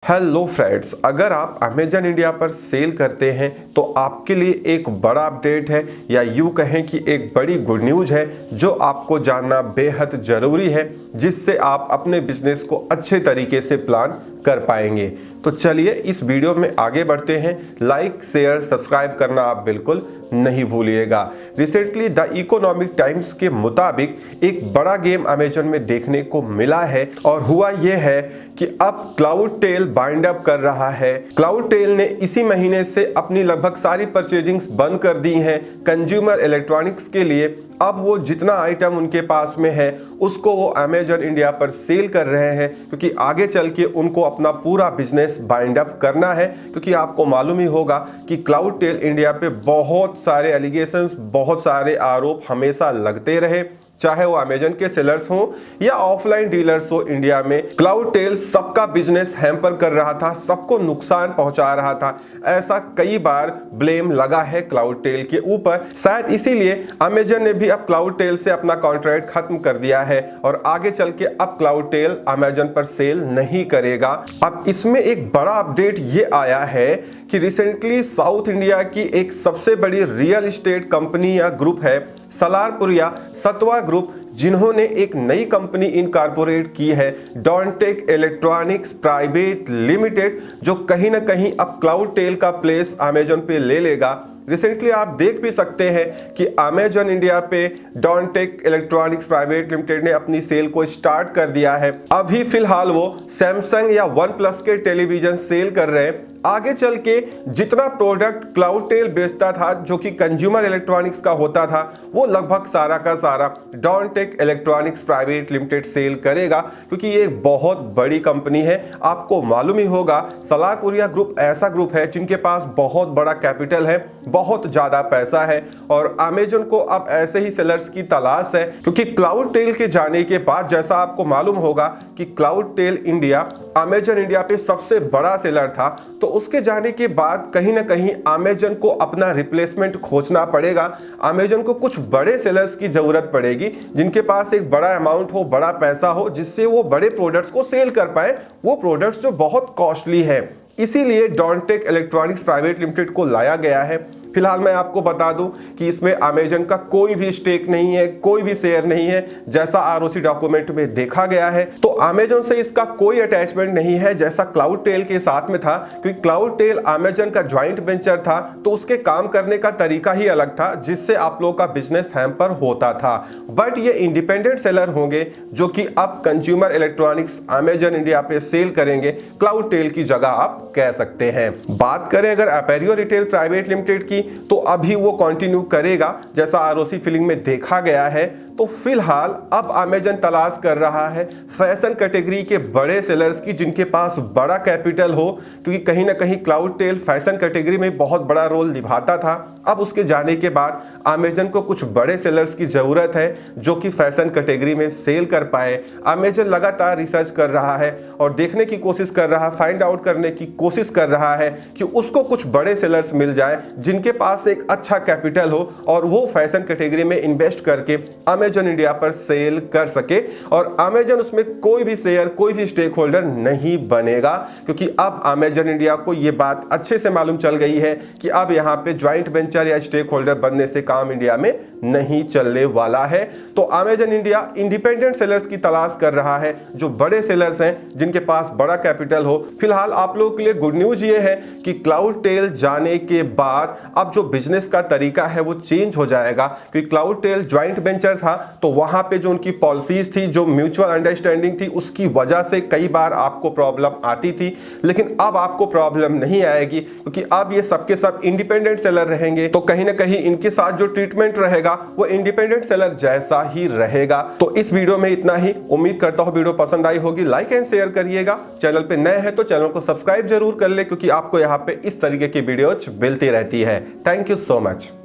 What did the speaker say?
Hello friends, अगर आप Amazon India पर सेल करते हैं तो आपके लिए एक बड़ा अपडेट है या यूँ कहें कि एक बड़ी गुड न्यूज़ है जो आपको जानना बेहद ज़रूरी है, जिससे आप अपने बिजनेस को अच्छे तरीके से प्लान कर पाएंगे। तो चलिए इस वीडियो में आगे बढ़ते हैं। लाइक, शेयर, सब्सक्राइब करना आप बिल्कुल नहीं भूलिएगा। रिसेंटली द इकोनॉमिक टाइम्स के मुताबिक एक बड़ा गेम अमेजन में देखने को मिला है और हुआ यह है कि अब क्लाउडटेल बाइंड अप कर रहा है। क्लाउडटेल ने इसी महीने से अपनी लगभग सारी परचेजिंग्स बंद कर दी हैं कंज्यूमर इलेक्ट्रॉनिक्स के लिए। अब वो जितना आइटम उनके पास में है उसको वो अमेजन इंडिया पर सेल कर रहे हैं, क्योंकि आगे चल के उनको अपना पूरा बिजनेस बाइंड अप करना है। क्योंकि आपको मालूम ही होगा कि क्लाउडटेल इंडिया पे बहुत सारे एलिगेशंस, बहुत सारे आरोप हमेशा लगते रहे, चाहे वो अमेजन के सेलर्स हों या ऑफलाइन डीलर्स हो। इंडिया में क्लाउडटेल सबका बिजनेस हैम्पर कर रहा था, सबको नुकसान पहुंचा रहा था। ऐसा कई बार ब्लेम लगा है क्लाउडटेल के ऊपर। शायद इसीलिए अमेजन ने भी अब क्लाउडटेल से अपना कॉन्ट्रैक्ट खत्म कर दिया है और आगे चल के अब क्लाउडटेल अमेजन पर सेल नहीं करेगा। अब इसमें एक बड़ा अपडेट ये आया है कि रिसेंटली साउथ इंडिया की एक सबसे बड़ी रियल एस्टेट कंपनी या ग्रुप है सलारपुरिया सतवा ग्रुप, जिन्होंने एक नई कंपनी इनकॉर्पोरेट की है डॉनटेक इलेक्ट्रॉनिक्स प्राइवेट लिमिटेड, जो कहीं ना कहीं अब क्लाउडटेल का प्लेस अमेजन पे ले लेगा। रिसेंटली आप देख भी सकते हैं कि अमेजन इंडिया पे डॉनटेक इलेक्ट्रॉनिक्स प्राइवेट लिमिटेड ने अपनी सेल को स्टार्ट कर दिया है। अभी फिलहाल वो सैमसंग या वन प्लस के टेलीविजन सेल कर रहे हैं। आगे चल के जितना प्रोडक्ट क्लाउडटेल बेचता था जो कि कंज्यूमर इलेक्ट्रॉनिक्स का होता था, वो लगभग सारा का सारा डॉनटेक इलेक्ट्रॉनिक्स प्राइवेट लिमिटेड सेल करेगा, क्योंकि ये एक बहुत बड़ी कंपनी है। आपको मालूम ही होगा सलारपुरिया ग्रुप ऐसा ग्रुप है जिनके पास बहुत बड़ा कैपिटल है, बहुत ज्यादा पैसा है और अमेजन को अब ऐसे ही सेलर्स की तलाश है। क्योंकि क्लाउडटेल के जाने के बाद जैसा आपको मालूम होगा कि क्लाउडटेल इंडिया अमेजन इंडिया पे सबसे बड़ा सेलर था, तो उसके जाने के बाद कहीं ना कहीं अमेजन को अपना रिप्लेसमेंट खोजना पड़ेगा। अमेजन को कुछ बड़े सेलर्स की जरूरत पड़ेगी जिनके पास एक बड़ा अमाउंट हो, बड़ा पैसा हो, जिससे वो बड़े प्रोडक्ट्स को सेल कर पाए, वो प्रोडक्ट्स जो बहुत कॉस्टली है। इसीलिए डॉनटेक इलेक्ट्रॉनिक्स प्राइवेट लिमिटेड को लाया गया है। फिलहाल मैं आपको बता दूं कि इसमें अमेजन का कोई भी स्टेक नहीं है, कोई भी शेयर नहीं है, जैसा आरओसी डॉक्यूमेंट में देखा गया है। तो अमेजन से इसका कोई अटैचमेंट नहीं है जैसा क्लाउडटेल के साथ में था, क्योंकि क्लाउडटेल अमेजन का ज्वाइंट वेंचर था, तो उसके काम करने का तरीका ही अलग था, जिससे आप लोगों का बिजनेस हैम्पर होता था। बट ये इंडिपेंडेंट सेलर होंगे जो कि अब कंज्यूमर इलेक्ट्रॉनिक्स अमेजन इंडिया पे सेल करेंगे, क्लाउडटेल की जगह आप कह सकते हैं। बात करें अगर अपेरियो रिटेल प्राइवेट लिमिटेड की, तो अभी वो कंटिन्यू करेगा जैसा आरओसी फिलिंग में देखा गया है। तो फिलहाल अब अमेजन तलाश कर रहा है फैशन कैटेगरी के बड़े सेलर्स की जिनके पास बड़ा कैपिटल हो, क्योंकि कहीं ना कहीं क्लाउडटेल फैशन कैटेगरी में बहुत बड़ा रोल निभाता था। अब उसके जाने के बाद अमेजन को कुछ बड़े सेलर्स की जरूरत है जो कि फैशन कैटेगरी में सेल कर पाए। अमेजन लगातार रिसर्च कर रहा है और देखने की कोशिश कर रहा है, फाइंड आउट करने की कोशिश कर रहा है कि उसको कुछ बड़े सेलर्स मिल जाए जिनके पास एक अच्छा कैपिटल हो और वो फैशन कैटेगरी में इन्वेस्ट करके अमेजन इंडिया पर सेल कर सके और अमेजन उसमें कोई भी शेयर, कोई भी स्टेक होल्डर नहीं बनेगा। क्योंकि अब अमेजन इंडिया को यह बात अच्छे से मालूम चल गई है कि अब यहां पे ज्वाइंट वेंचर या स्टेक होल्डर बनने से काम इंडिया में नहीं चलने वाला है। तो अमेजन इंडिया इंडिपेंडेंट सेलर्स की तलाश कर रहा है, जो बड़े सेलर्स हैं जिनके पास बड़ा कैपिटल हो। फिलहाल आप लोगों के लिए गुड न्यूज ये है कि क्लाउडटेल जाने के बाद अब जो बिजनेस का तरीका है वो चेंज हो जाएगा। क्योंकि क्लाउडटेल ज्वाइंट वेंचर था तो वहां पे जो उनकी पॉलिसीज थी, जो म्यूचुअल अंडरस्टैंडिंग थी, उसकी वजह से कई बार आपको प्रॉब्लम आती थी, लेकिन अब आपको प्रॉब्लम नहीं आएगी क्योंकि अब ये सबके सब इंडिपेंडेंट सेलर रहेंगे। तो कहीं ना कहीं इनके साथ जो ट्रीटमेंट रहेगा वो इंडिपेंडेंट सेलर जैसा ही रहेगा। तो इस वीडियो में इतना ही। उम्मीद करता हूं वीडियो पसंद आई होगी। लाइक एंड शेयर करिएगा। चैनल पे नए हैं तो चैनल को सब्सक्राइब जरूर कर ले, क्योंकि आपको यहाँ पे इस तरीके की वीडियोज मिलती रहती है। Thank you so much.